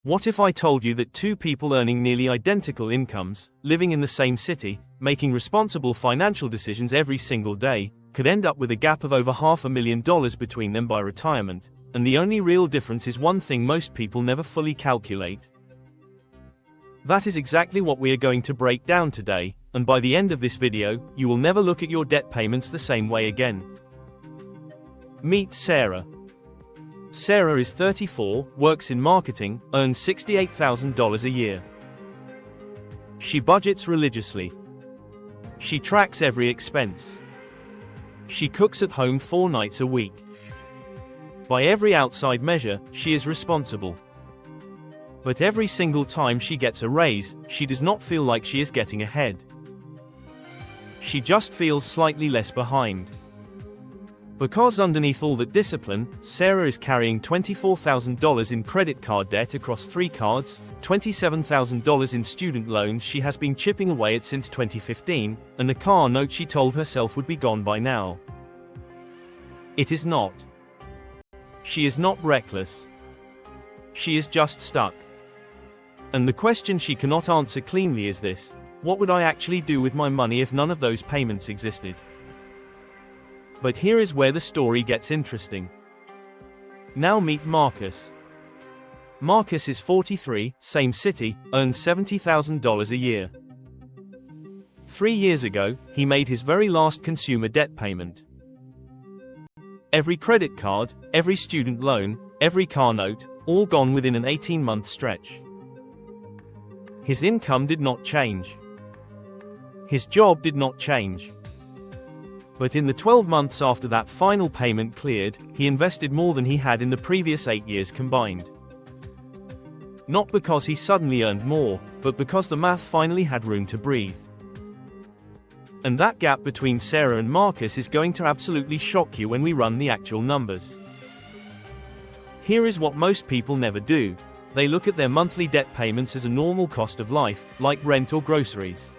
What if I told you that two people earning nearly identical incomes, living in the same city, making responsible financial decisions every single day, could end up with a gap of over $500,000 between them by retirement, and the only real difference is one thing most people never fully calculate? That is exactly what we are going to break down today, and by the end of this video, you will never look at your debt payments the same way again. Meet Sarah. Sarah is 34, works in marketing, earns $68,000 a year. She budgets religiously. She tracks every expense. She cooks at home 4 nights a week. By every outside measure, she is responsible. But every single time she gets a raise, she does not feel like she is getting ahead. She just feels slightly less behind. Because underneath all that discipline, Sarah is carrying $24,000 in credit card debt across 3 cards, $27,000 in student loans she has been chipping away at since 2015, and a car note she told herself would be gone by now. It is not. She is not reckless. She is just stuck. And the question she cannot answer cleanly is this: what would I actually do with my money if none of those payments existed? But here is where the story gets interesting. Now meet Marcus. Marcus is 43, same city, earns $70,000 a year. 3 years ago, he made his very last consumer debt payment. Every credit card, every student loan, every car note, all gone within an 18-month stretch. His income did not change. His job did not change. But in the 12 months after that final payment cleared, he invested more than he had in the previous 8 years combined. Not because he suddenly earned more, but because the math finally had room to breathe. And that gap between Sarah and Marcus is going to absolutely shock you when we run the actual numbers. Here is what most people never do. They look at their monthly debt payments as a normal cost of life, like rent or groceries.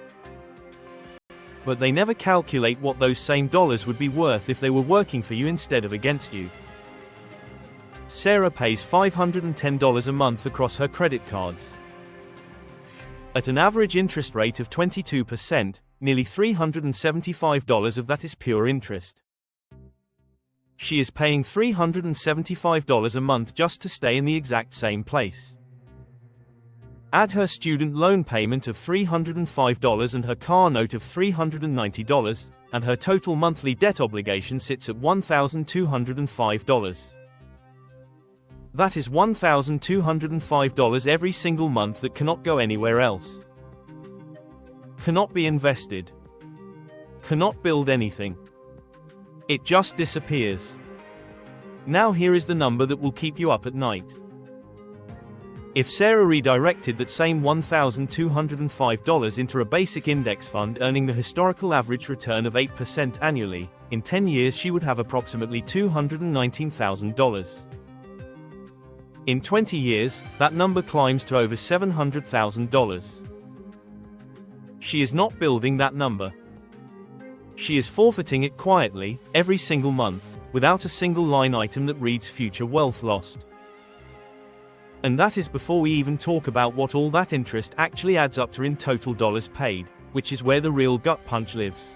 But they never calculate what those same dollars would be worth if they were working for you instead of against you. Sarah pays $510 a month across her credit cards. At an average interest rate of 22%, nearly $375 of that is pure interest. She is paying $375 a month just to stay in the exact same place. Add her student loan payment of $305 and her car note of $390, and her total monthly debt obligation sits at $1,205. That is $1,205 every single month that cannot go anywhere else. Cannot be invested. Cannot build anything. It just disappears. Now here is the number that will keep you up at night. If Sarah redirected that same $1,205 into a basic index fund earning the historical average return of 8% annually, in 10 years she would have approximately $219,000. In 20 years, that number climbs to over $700,000. She is not building that number. She is forfeiting it quietly, every single month, without a single line item that reads future wealth lost. And that is before we even talk about what all that interest actually adds up to in total dollars paid, which is where the real gut punch lives.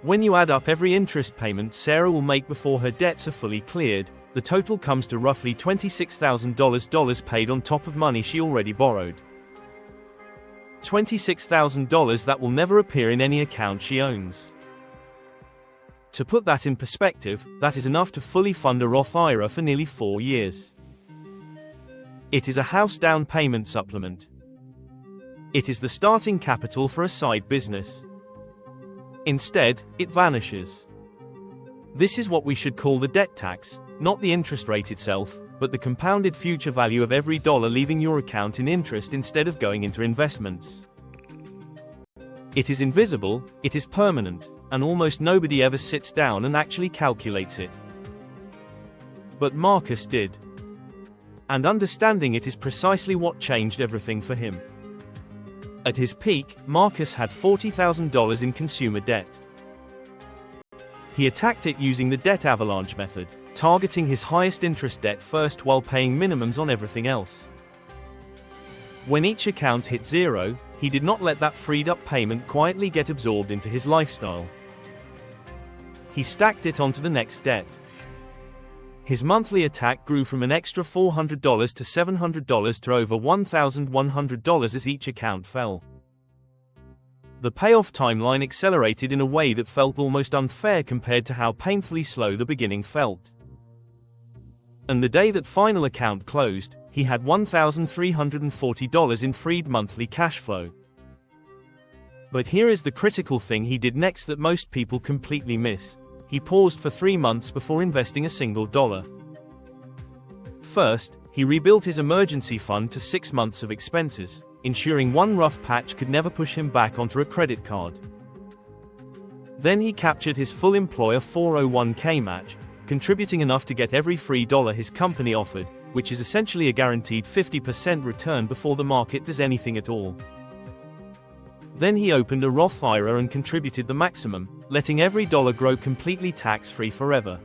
When you add up every interest payment Sarah will make before her debts are fully cleared, the total comes to roughly $26,000 paid on top of money she already borrowed. $26,000 that will never appear in any account she owns. To put that in perspective, that is enough to fully fund a Roth IRA for nearly 4 years. It is a house down payment supplement. It is the starting capital for a side business. Instead, it vanishes. This is what we should call the debt tax, not the interest rate itself, but the compounded future value of every dollar leaving your account in interest instead of going into investments. It is invisible, it is permanent, and almost nobody ever sits down and actually calculates it. But Marcus did. And understanding it is precisely what changed everything for him. At his peak, Marcus had $40,000 in consumer debt. He attacked it using the debt avalanche method. targeting his highest interest debt first while paying minimums on everything else. When each account hit zero, he did not let that freed-up payment quietly get absorbed into his lifestyle. He stacked it onto the next debt. His monthly attack grew from an extra $400 to $700 to over $1,100 as each account fell. The payoff timeline accelerated in a way that felt almost unfair compared to how painfully slow the beginning felt. And the day that final account closed, he had $1,340 in freed monthly cash flow. But here is the critical thing he did next that most people completely miss. He paused for 3 months before investing a single dollar. First, he rebuilt his emergency fund to 6 months of expenses, ensuring one rough patch could never push him back onto a credit card. Then he captured his full employer 401k match, contributing enough to get every free dollar his company offered, which is essentially a guaranteed 50% return before the market does anything at all. Then he opened a Roth IRA and contributed the maximum, letting every dollar grow completely tax-free forever.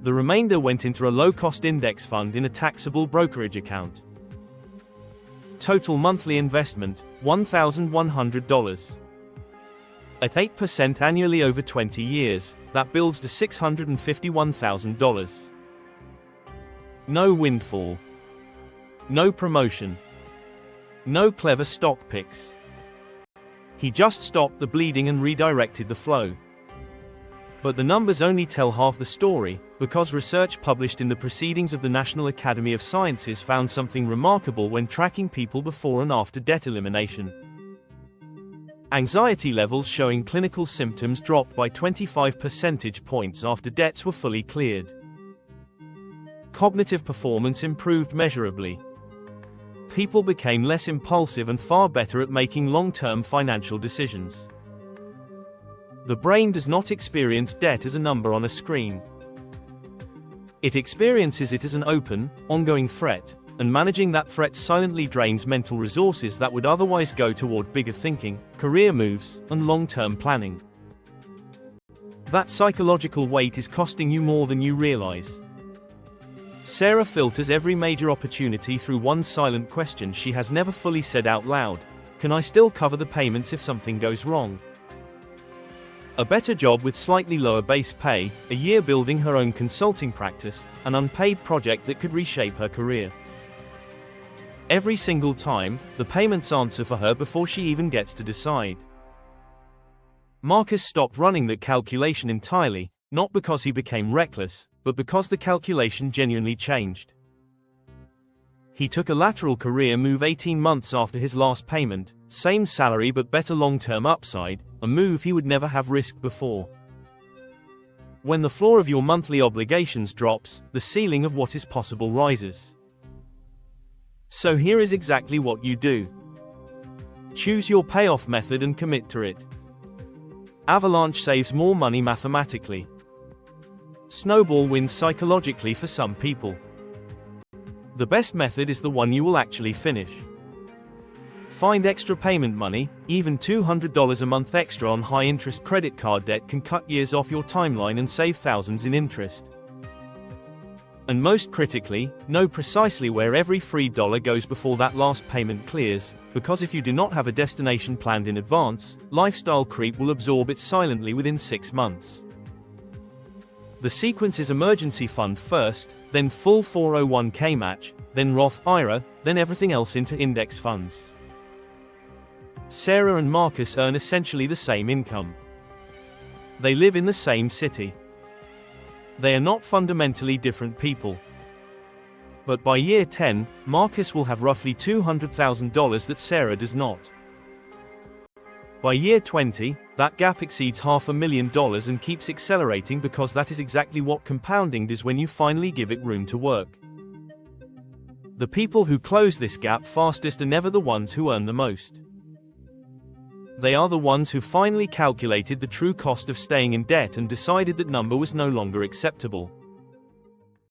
The remainder went into a low-cost index fund in a taxable brokerage account. Total monthly investment, $1,100. At 8% annually over 20 years, that builds to $651,000. No windfall. No promotion. No clever stock picks. He just stopped the bleeding and redirected the flow. But the numbers only tell half the story, because research published in the Proceedings of the National Academy of Sciences found something remarkable when tracking people before and after debt elimination. Anxiety levels showing clinical symptoms dropped by 25 percentage points after debts were fully cleared. Cognitive performance improved measurably. People became less impulsive and far better at making long-term financial decisions. The brain does not experience debt as a number on a screen. It experiences it as an open, ongoing threat, and managing that threat silently drains mental resources that would otherwise go toward bigger thinking, career moves, and long-term planning. That psychological weight is costing you more than you realize. Sarah filters every major opportunity through one silent question she has never fully said out loud: can I still cover the payments if something goes wrong? A better job with slightly lower base pay, a year building her own consulting practice, an unpaid project that could reshape her career. Every single time, the payments answer for her before she even gets to decide. Marcus stopped running that calculation entirely, not because he became reckless, but because the calculation genuinely changed. He took a lateral career move 18 months after his last payment, same salary but better long-term upside, a move he would never have risked before. When the floor of your monthly obligations drops, the ceiling of what is possible rises. So here is exactly what you do. Choose your payoff method and commit to it. Avalanche saves more money mathematically. Snowball wins psychologically for some people. The best method is the one you will actually finish. Find extra payment money. Even $200 a month extra on high-interest credit card debt can cut years off your timeline and save thousands in interest. And most critically, know precisely where every free dollar goes before that last payment clears, because if you do not have a destination planned in advance, lifestyle creep will absorb it silently within 6 months. The sequence is emergency fund first, then full 401k match, then Roth IRA, then everything else into index funds. Sarah and Marcus earn essentially the same income. They live in the same city. They are not fundamentally different people. But by year 10, Marcus will have roughly $200,000 that Sarah does not. By year 20, that gap exceeds $500,000 and keeps accelerating because that is exactly what compounding does when you finally give it room to work. The people who close this gap fastest are never the ones who earn the most. They are the ones who finally calculated the true cost of staying in debt and decided that number was no longer acceptable.